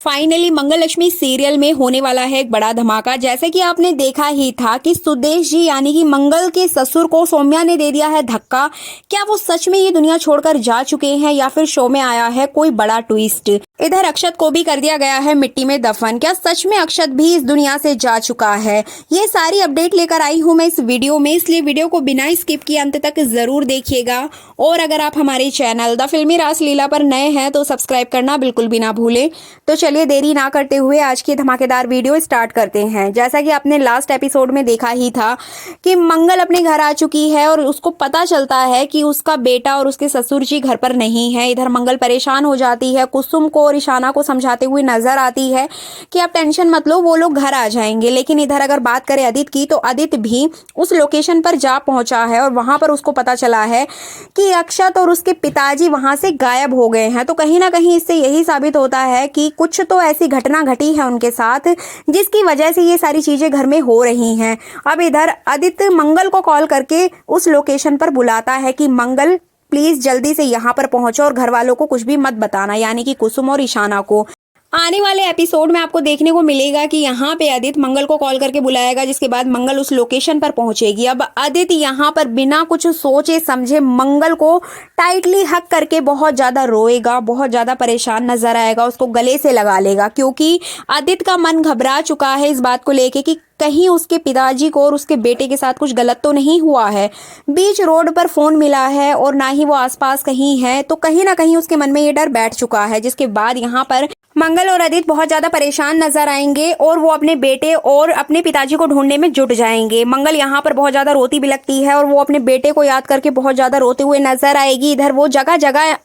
Finally मंगल Lakshmi serial में होने वाला है एक बड़ा धमाका। जैसे कि आपने देखा ही था कि सुदेश जी यानी कि मंगल के ससुर को सौम्या ने दे दिया है धक्का। क्या वो सच में ये दुनिया छोड़कर जा चुके हैं या फिर शो में आया है कोई बड़ा ट्विस्ट। इधर अक्षत को भी कर दिया गया है मिट्टी में दफन। क्या सच में अक्षत भी इस दुनिया से जा चुका है? ये सारी अपडेट लेकर आई हूँ मैं इस वीडियो में, इसलिए वीडियो को बिना स्किप किए अंत तक जरूर देखिएगा। और अगर आप हमारे चैनल द फिल्मी रासलीला पर नए हैं तो सब्सक्राइब करना बिल्कुल भी ना भूलें। तो चलिए देरी ना करते हुए आज की धमाकेदार वीडियो स्टार्ट करते हैं। जैसा कि आपने लास्ट एपिसोड में देखा ही था कि मंगल अपने घर आ चुकी है और उसको पता चलता है कि उसका बेटा और उसके ससुर जी घर पर नहीं है। इधर मंगल परेशान हो जाती है, कुसुम को और ईशाना को समझाते हुए नजर आती है कि आप टेंशन मत लो, वो लोग घर आ जाएंगे। लेकिन इधर अगर बात करें आदित्य की, तो आदित्य भी उस लोकेशन पर जा पहुंचा है और वहां पर उसको पता चला है कि अक्षत और उसके पिताजी वहां से गायब हो गए हैं। तो कहीं ना कहीं इससे यही साबित होता है कि कुछ तो ऐसी घटना घटी है उनके साथ जिसकी वजह से ये सारी चीजें घर में हो रही हैं। अब इधर आदित्य मंगल को कॉल करके उस लोकेशन पर बुलाता है कि मंगल प्लीज जल्दी से यहाँ पर पहुंचो और घर वालों को कुछ भी मत बताना, यानी कि कुसुम और ईशाना को। आने वाले एपिसोड में आपको देखने को मिलेगा कि यहाँ पे आदित्य मंगल को कॉल करके बुलाएगा, जिसके बाद मंगल उस लोकेशन पर पहुंचेगी। अब आदित्य यहाँ पर बिना कुछ सोचे समझे मंगल को टाइटली हक करके बहुत ज्यादा रोएगा, बहुत ज्यादा परेशान नजर आएगा, उसको गले से लगा लेगा, क्योंकि आदित्य का मन घबरा चुका है इस बात को लेके कि कहीं उसके पिताजी को और उसके बेटे के साथ कुछ गलत तो नहीं हुआ है। बीच रोड पर फोन मिला है और ना ही वो आसपास कहीं है, तो कहीं ना कहीं उसके मन में ये डर बैठ चुका है। जिसके बाद यहाँ पर मंगल और आदित्य बहुत ज्यादा परेशान नजर आएंगे और वो अपने बेटे और अपने पिताजी को ढूंढने में जुट जाएंगे। मंगल यहाँ पर बहुत ज्यादा रोती बिलखती है और वो अपने बेटे को याद करके बहुत ज्यादा रोते हुए नजर आएगी। इधर वो जगह जगह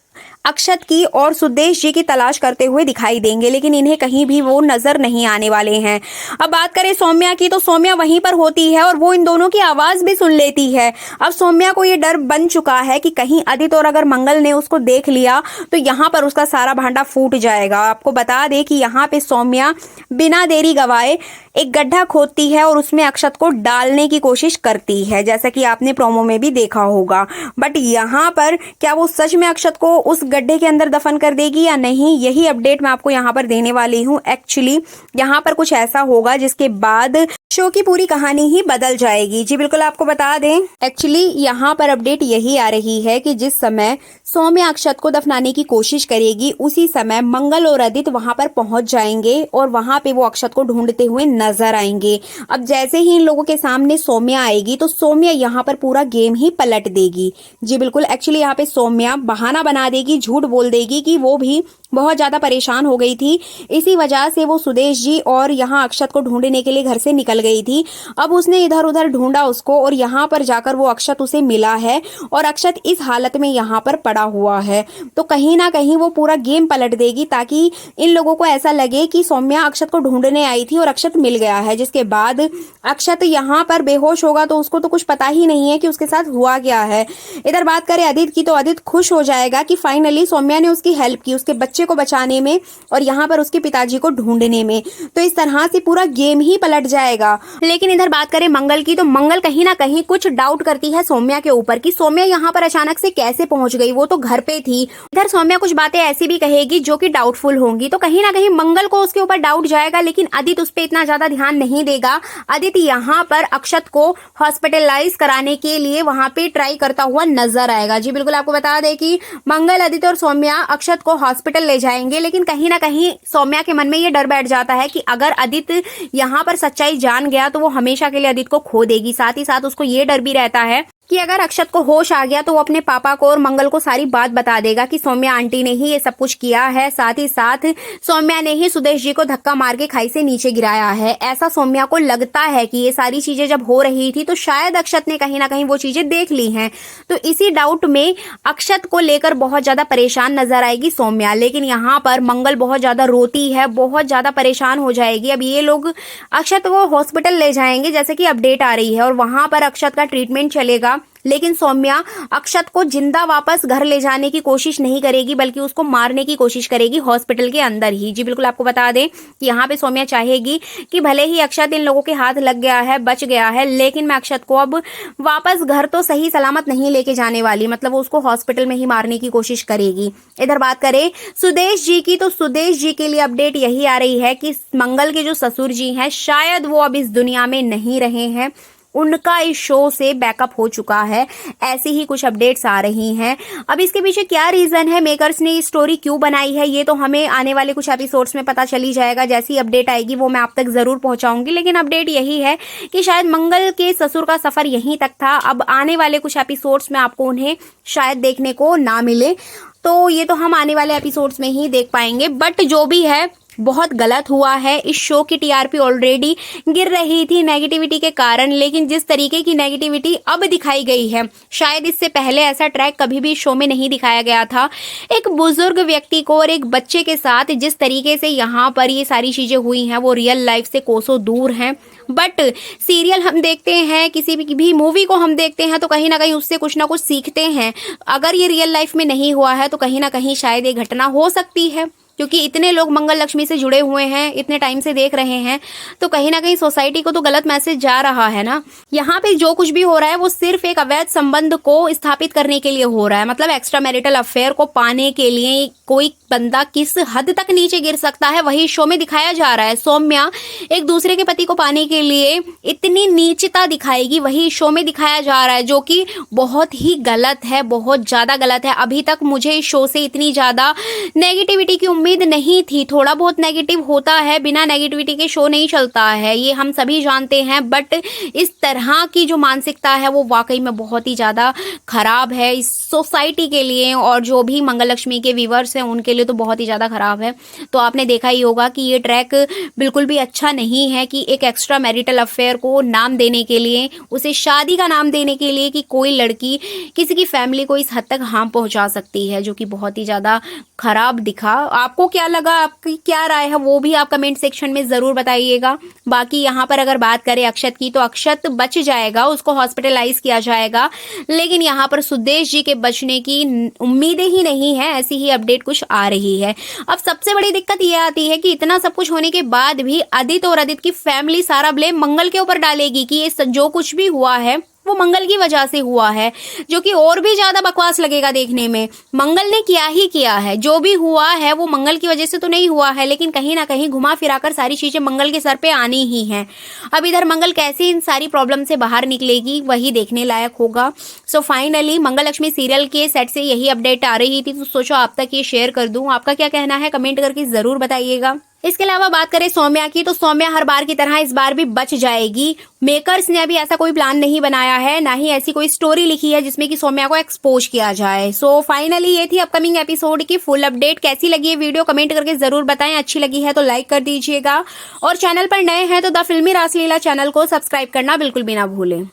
अक्षत की और सुदेश जी की तलाश करते हुए दिखाई देंगे, लेकिन इन्हें कहीं भी वो नजर नहीं आने वाले हैं। अब बात करें सौम्या की, तो सौम्या वहीं पर होती है और वो इन दोनों की आवाज भी सुन लेती है। अब सौम्या को ये डर बन चुका है कि कहीं आदित्य और अगर मंगल ने उसको देख लिया तो यहाँ पर उसका सारा भांडा फूट जाएगा। आपको बता दें कि यहाँ पे सौम्या बिना देरी गवाए एक गड्ढा खोदती है और उसमें अक्षत को डालने की कोशिश करती है, जैसा कि आपने प्रोमो में भी देखा होगा। बट यहाँ पर क्या वो सच में अक्षत को उस गड्ढे के अंदर दफन कर देगी या नहीं, यही अपडेट मैं आपको यहाँ पर देने वाली हूँ। एक्चुअली यहाँ पर कुछ ऐसा होगा जिसके बाद शो की पूरी कहानी ही बदल जाएगी। जी बिल्कुल, आपको बता दें एक्चुअली यहाँ पर अपडेट यही आ रही है कि जिस समय सौम्या अक्षत को दफनाने की कोशिश करेगी, उसी समय मंगल और आदित्य वहां पर पहुंच जाएंगे और वहां पे वो अक्षत को ढूंढते हुए नजर आएंगे। अब जैसे ही इन लोगों के सामने सौम्या आएगी तो सौम्या यहाँ पर पूरा गेम ही पलट देगी। जी बिल्कुल, एक्चुअली यहाँ पे सौम्या बहाना बना देगी, झूठ बोल देगी कि वो भी बहुत ज्यादा परेशान हो गई थी, इसी वजह से वो सुदेश जी और यहाँ अक्षत को ढूंढने के लिए घर से निकल गई थी। अब उसने इधर उधर ढूंढा उसको और यहाँ पर जाकर वो अक्षत उसे मिला है और अक्षत इस हालत में यहाँ पर पड़ा हुआ है। तो कहीं ना कहीं वो पूरा गेम पलट देगी ताकि इन लोगों को ऐसा लगे कि सौम्या अक्षत को ढूंढने आई थी और अक्षत मिल गया है। जिसके बाद अक्षत यहाँ पर बेहोश होगा तो उसको तो कुछ पता ही नहीं है कि उसके साथ हुआ क्या है। इधर बात करें आदित्य की, तो आदित्य खुश हो जाएगा कि फाइनली सौम्या ने उसकी हेल्प की, उसके बच्चे को बचाने में और यहाँ पर उसके पिताजी को ढूंढने में। तो इस तरह से पूरा गेम ही पलट जाएगा। लेकिन इधर बात करें मंगल की, तो मंगल कहीं ना कहीं कुछ डाउट करती है सौम्या के ऊपर कि सौम्या यहाँ पर अचानक से कैसे पहुंच गई, वो तो घर पे थी। इधर सौम्या कुछ बातें ऐसी भी कहेगी जो कि डाउटफुल होंगी, तो कहीं ना कहीं मंगल को उसके ऊपर डाउट जाएगा। लेकिन आदित्य उस पर इतना ज्यादा ध्यान नहीं देगा। आदित्य यहाँ पर अक्षत को हॉस्पिटलाइज कराने के लिए वहां पे ट्राई करता हुआ नजर आएगा। जी बिल्कुल, आपको बता दें कि मंगल, आदित्य और सौम्या अक्षत को हॉस्पिटल ले जाएंगे। लेकिन कहीं ना कहीं सौम्या के मन में ये डर बैठ जाता है कि अगर आदित्य यहाँ पर सच्चाई जान गया तो वो हमेशा के लिए आदित्य को खो देगी। साथ ही साथ उसको ये डर भी रहता है कि अगर अक्षत को होश आ गया तो वो अपने पापा को और मंगल को सारी बात बता देगा कि सौम्या आंटी ने ही ये सब कुछ किया है। साथ ही साथ सौम्या ने ही सुदेश जी को धक्का मार के खाई से नीचे गिराया है। ऐसा सौम्या को लगता है कि ये सारी चीजें जब हो रही थी तो शायद अक्षत ने कहीं ना कहीं वो चीजें देख ली हैं। तो इसी डाउट में अक्षत को लेकर बहुत ज्यादा परेशान नजर आएगी सौम्या। लेकिन यहाँ पर मंगल बहुत ज्यादा रोती है, बहुत ज्यादा परेशान हो जाएगी। अब ये लोग अक्षत को हॉस्पिटल ले जाएंगे जैसे कि अपडेट आ रही है और वहां पर अक्षत का ट्रीटमेंट चलेगा। लेकिन सौम्या अक्षत को जिंदा वापस घर ले जाने की कोशिश नहीं करेगी, बल्कि उसको मारने की कोशिश करेगी हॉस्पिटल के अंदर ही। जी बिल्कुल, आपको बता दें कि यहाँ पे सौम्या चाहेगी कि भले ही अक्षत इन लोगों के हाथ लग गया है, बच गया है, लेकिन मैं अक्षत को अब वापस घर तो सही सलामत नहीं लेके जाने वाली, मतलब वो उसको हॉस्पिटल में ही मारने की कोशिश करेगी। इधर बात करें सुदेश जी की, तो सुदेश जी के लिए अपडेट यही आ रही है कि मंगल के जो ससुर जी हैं शायद वो अब इस दुनिया में नहीं रहे हैं, उनका इस शो से बैकअप हो चुका है, ऐसी ही कुछ अपडेट्स आ रही हैं। अब इसके पीछे क्या रीजन है, मेकर्स ने ये स्टोरी क्यों बनाई है, ये तो हमें आने वाले कुछ एपिसोड्स में पता चली जाएगा। जैसी अपडेट आएगी वो मैं आप तक जरूर पहुंचाऊंगी, लेकिन अपडेट यही है कि शायद मंगल के ससुर का सफर यहीं तक था। अब आने वाले कुछ एपिसोड्स में आपको उन्हें शायद देखने को ना मिले, तो ये तो हम आने वाले एपिसोड्स में ही देख पाएंगे। बट जो भी है बहुत गलत हुआ है। इस शो की टीआरपी ऑलरेडी गिर रही थी नेगेटिविटी के कारण, लेकिन जिस तरीके की नेगेटिविटी अब दिखाई गई है, शायद इससे पहले ऐसा ट्रैक कभी भी शो में नहीं दिखाया गया था। एक बुजुर्ग व्यक्ति को और एक बच्चे के साथ जिस तरीके से यहाँ पर ये सारी चीजें हुई हैं वो रियल लाइफ से कोसों दूर हैं। बट सीरियल हम देखते हैं, किसी भी मूवी को हम देखते हैं तो कहीं ना कहीं उससे कुछ ना कुछ सीखते हैं। अगर ये रियल लाइफ में नहीं हुआ है तो कहीं ना कहीं शायद ये घटना हो सकती है, क्योंकि इतने लोग मंगल लक्ष्मी से जुड़े हुए हैं, इतने टाइम से देख रहे हैं, तो कहीं ना कहीं सोसाइटी को तो गलत मैसेज जा रहा है ना। यहाँ पे जो कुछ भी हो रहा है वो सिर्फ एक अवैध संबंध को स्थापित करने के लिए हो रहा है, मतलब एक्स्ट्रा मैरिटल अफेयर को पाने के लिए कोई बंदा किस हद तक नीचे गिर सकता है वही शो में दिखाया जा रहा है। सौम्या एक दूसरे के पति को पाने के लिए इतनी नीचता दिखाएगी वही शो में दिखाया जा रहा है, जो कि बहुत ही गलत है, बहुत ज्यादा गलत है। अभी तक मुझे इस शो से इतनी ज्यादा नेगेटिविटी की उम्मीद नहीं थी। थोड़ा बहुत नेगेटिव होता है, बिना नेगेटिविटी के शो नहीं चलता है, ये हम सभी जानते हैं। बट इस तरह की जो मानसिकता है वो वाकई में बहुत ही ज्यादा खराब है इस सोसाइटी के लिए, और जो भी मंगल लक्ष्मी के व्यूअर्स हैं उनके लिए तो बहुत ही ज्यादा खराब है। तो आपने देखा ही होगा कि ये ट्रैक बिल्कुल भी अच्छा नहीं है कि एक एक्स्ट्रा मैरिटल अफेयर को नाम देने के लिए, उसे शादी का नाम देने के लिए कि कोई लड़की किसी की फैमिली को इस हद तक हार्म पहुंचा सकती है, जो कि बहुत ही ज्यादा खराब दिखा। आपको क्या लगा, आपकी क्या राय है, वो भी आप कमेंट सेक्शन में जरूर बताइएगा। बाकी यहाँ पर अगर बात करें अक्षत की, तो अक्षत बच जाएगा, उसको हॉस्पिटलाइज किया जाएगा, लेकिन यहाँ पर सुदेश जी के बचने की उम्मीदें ही नहीं है, ऐसी ही अपडेट कुछ आ रही है। अब सबसे बड़ी दिक्कत ये आती है कि इतना सब कुछ होने के बाद भी आदित्य और आदित्य की फैमिली सारा ब्लेम मंगल के ऊपर डालेगी कि ये जो कुछ भी हुआ है वो मंगल की वजह से हुआ है, जो कि और भी ज्यादा बकवास लगेगा देखने में। मंगल ने क्या ही किया है, जो भी हुआ है वो मंगल की वजह से तो नहीं हुआ है, लेकिन कहीं ना कहीं घुमा फिराकर सारी चीजें मंगल के सर पे आनी ही हैं। अब इधर मंगल कैसे इन सारी प्रॉब्लम से बाहर निकलेगी वही देखने लायक होगा। सो फाइनली मंगल लक्ष्मी सीरियल के सेट से यही अपडेट आ रही थी, तो सोचो आप तक ये शेयर कर दूं। आपका क्या कहना है कमेंट करके जरूर बताइएगा। इसके अलावा बात करें सौम्या की, तो सौम्या हर बार की तरह इस बार भी बच जाएगी। मेकर्स ने अभी ऐसा कोई प्लान नहीं बनाया है, ना ही ऐसी कोई स्टोरी लिखी है जिसमें कि सौम्या को एक्सपोज किया जाए। सो फाइनली ये थी अपकमिंग एपिसोड की फुल अपडेट। कैसी लगी ये वीडियो कमेंट करके जरूर बताएं, अच्छी लगी है तो लाइक कर दीजिएगा, और चैनल पर नए हैं तो द फिल्मी रासलीला चैनल को सब्सक्राइब करना बिल्कुल भी ना भूलें।